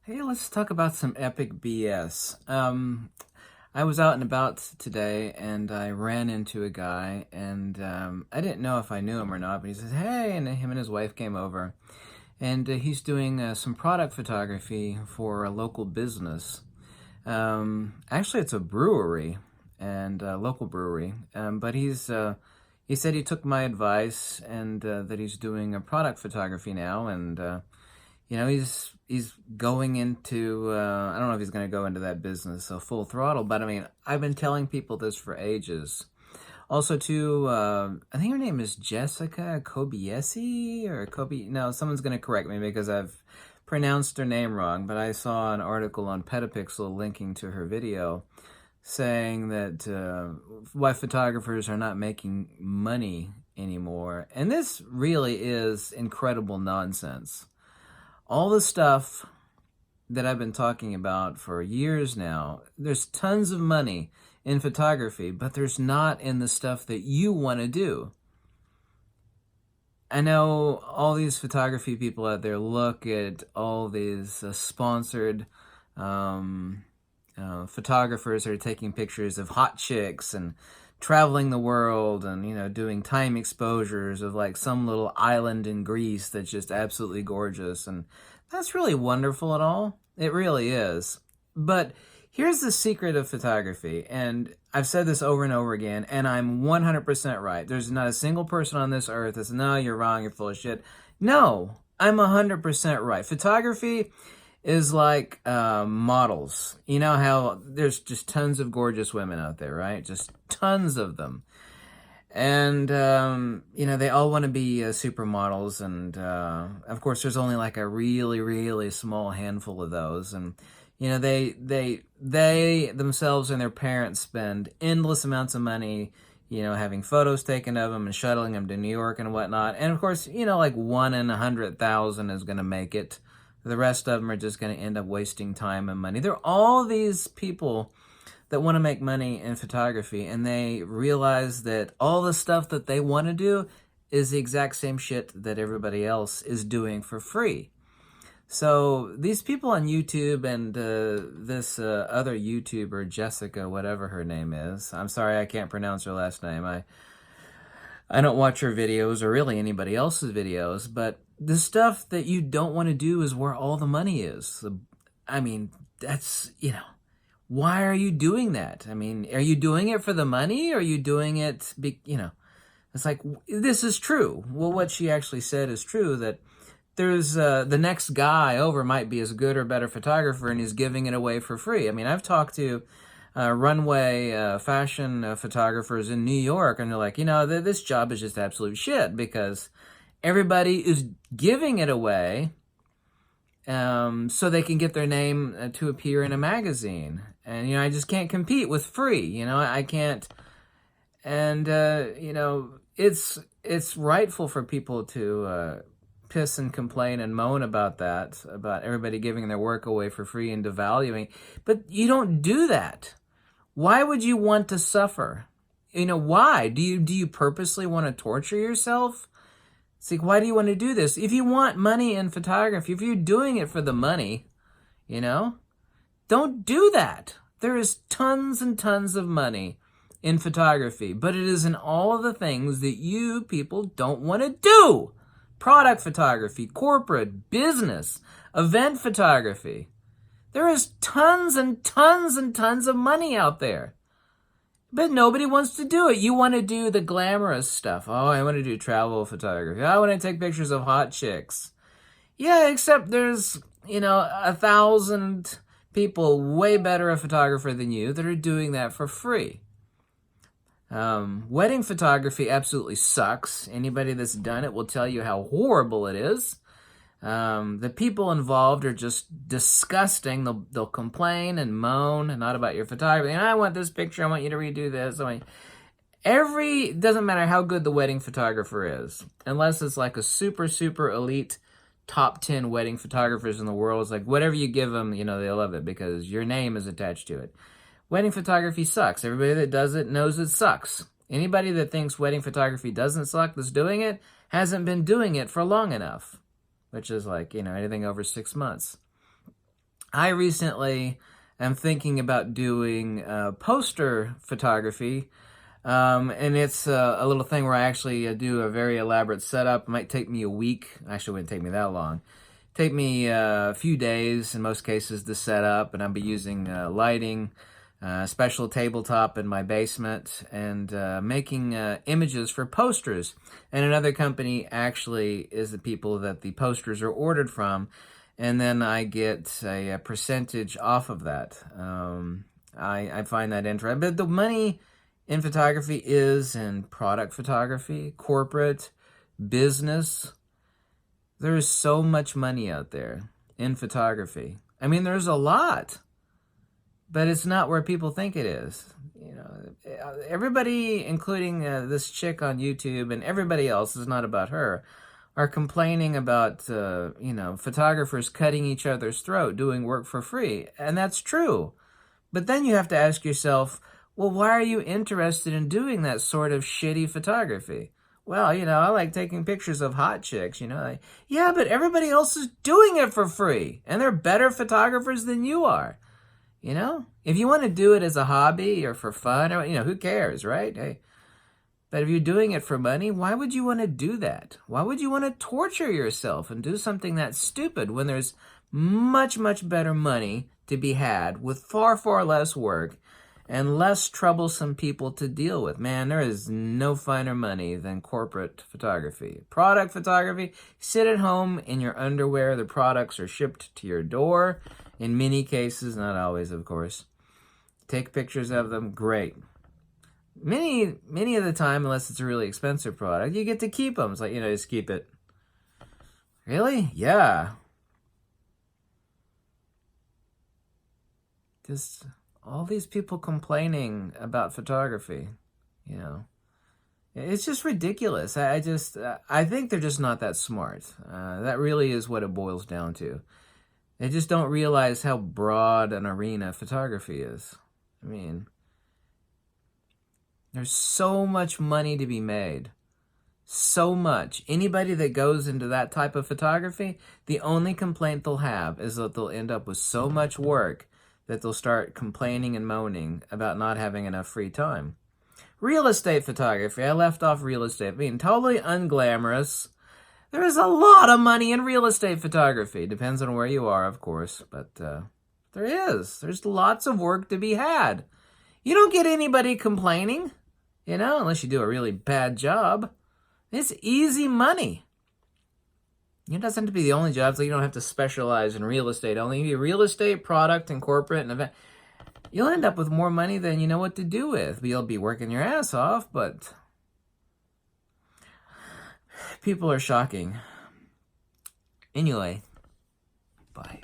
Hey, let's talk about some epic BS. I was out and about today and I ran into a guy and I didn't know if I knew him or not, but he says, hey, and him and his wife came over and he's doing some product photography for a local business. Actually, it's a brewery and a local brewery, but he said he took my advice and that he's doing a product photography now and he's going into I don't know if he's going to go into that business so full throttle, but I mean, I've been telling people this for ages. Also, too, I think her name is Jessica Kobiesi or Kobe. No, someone's going to correct me because I've pronounced her name wrong. But I saw an article on Petapixel linking to her video saying that why photographers are not making money anymore, and this really is incredible nonsense. All the stuff that I've been talking about for years now, there's tons of money in photography, but there's not in the stuff that you want to do. I know all these photography people out there look at all these sponsored photographers that are taking pictures of hot chicks and traveling the world and, doing time exposures of like some little island in Greece that's just absolutely gorgeous. And that's really wonderful and all. It really is. But here's the secret of photography. And I've said this over and over again, and I'm 100% right. There's not a single person on this earth that's, no, you're wrong, you're full of shit. No, I'm 100% right. Photography is like models. You know how there's just tons of gorgeous women out there, right? Just tons of them. And, they all want to be supermodels. And, of course, there's only like a really, really small handful of those. And, they themselves and their parents spend endless amounts of money, having photos taken of them and shuttling them to New York and whatnot. And, of course, like 1 in 100,000 is going to make it. The rest of them are just going to end up wasting time and money. There are all these people that want to make money in photography, and they realize that all the stuff that they want to do is the exact same shit that everybody else is doing for free. So these people on YouTube and this other YouTuber, Jessica, whatever her name is, I'm sorry I can't pronounce her last name. I don't watch her videos or really anybody else's videos, but the stuff that you don't want to do is where all the money is. I mean, that's, why are you doing that? I mean, are you doing it for the money? Or are you doing it, it's like, this is true. Well, what she actually said is true, that there's the next guy over might be as good or better photographer and he's giving it away for free. I mean, I've talked to runway fashion photographers in New York, and they're like, this job is just absolute shit because everybody is giving it away so they can get their name to appear in a magazine. And, I just can't compete with free, I can't. And, it's rightful for people to piss and complain and moan about that, about everybody giving their work away for free and devaluing. But you don't do that. Why would you want to suffer? Why? Do you purposely want to torture yourself? It's like, why do you want to do this? If you want money in photography, if you're doing it for the money, don't do that. There is tons and tons of money in photography, but it is in all of the things that you people don't want to do. Product photography, corporate, business, event photography. There is tons and tons and tons of money out there. But nobody wants to do it. You want to do the glamorous stuff. Oh, I want to do travel photography. I want to take pictures of hot chicks. Yeah, except there's, 1,000 people way better a photographer than you that are doing that for free. Wedding photography absolutely sucks. Anybody that's done it will tell you how horrible it is. The people involved are just disgusting. They'll complain and moan, not about your photography. And I want this picture. I want you to redo this. Doesn't matter how good the wedding photographer is, unless it's like a super, super elite top 10 wedding photographers in the world. It's like whatever you give them, they love it because your name is attached to it. Wedding photography sucks. Everybody that does it knows it sucks. Anybody that thinks wedding photography doesn't suck that's doing it hasn't been doing it for long enough, which is like, anything over 6 months. I recently am thinking about doing poster photography. And it's a little thing where I actually do a very elaborate setup. It might take me a week. Actually, it wouldn't take me that long. Take me a few days in most cases to set up, and I'll be using lighting, special tabletop in my basement, and making images for posters. And another company actually is the people that the posters are ordered from, and then I get a percentage off of that. I find that interesting. But the money in photography is in product photography, corporate, business. There is so much money out there in photography. I mean, there's a lot, but it's not where people think it is. You know, everybody, including this chick on YouTube and everybody else, is not about her, are complaining about, photographers cutting each other's throat, doing work for free. And that's true. But then you have to ask yourself, well, why are you interested in doing that sort of shitty photography? Well, I like taking pictures of hot chicks, yeah, but everybody else is doing it for free, and they're better photographers than you are. If you want to do it as a hobby or for fun, or, who cares, right? Hey, but if you're doing it for money, why would you want to do that? Why would you want to torture yourself and do something that stupid when there's much, much better money to be had with far, far less work and less troublesome people to deal with? Man, there is no finer money than corporate photography. Product photography, sit at home in your underwear. The products are shipped to your door. In many cases, not always, of course. Take pictures of them, great. Many of the time, unless it's a really expensive product, you get to keep them. It's like, just keep it. Really? Yeah. Just all these people complaining about photography, it's just ridiculous. I think they're just not that smart. That really is what it boils down to. They just don't realize how broad an arena photography is. I mean, there's so much money to be made. So much. Anybody that goes into that type of photography, the only complaint they'll have is that they'll end up with so much work that they'll start complaining and moaning about not having enough free time. Real estate photography. I left off real estate. I mean, totally unglamorous. There is a lot of money in real estate photography. Depends on where you are, of course, but there is. There's lots of work to be had. You don't get anybody complaining, unless you do a really bad job. It's easy money. It doesn't have to be the only job, so you don't have to specialize in real estate. Only be real estate, product, and corporate, and event. You'll end up with more money than you know what to do with. You'll be working your ass off, but people are shocking. Anyway, bye.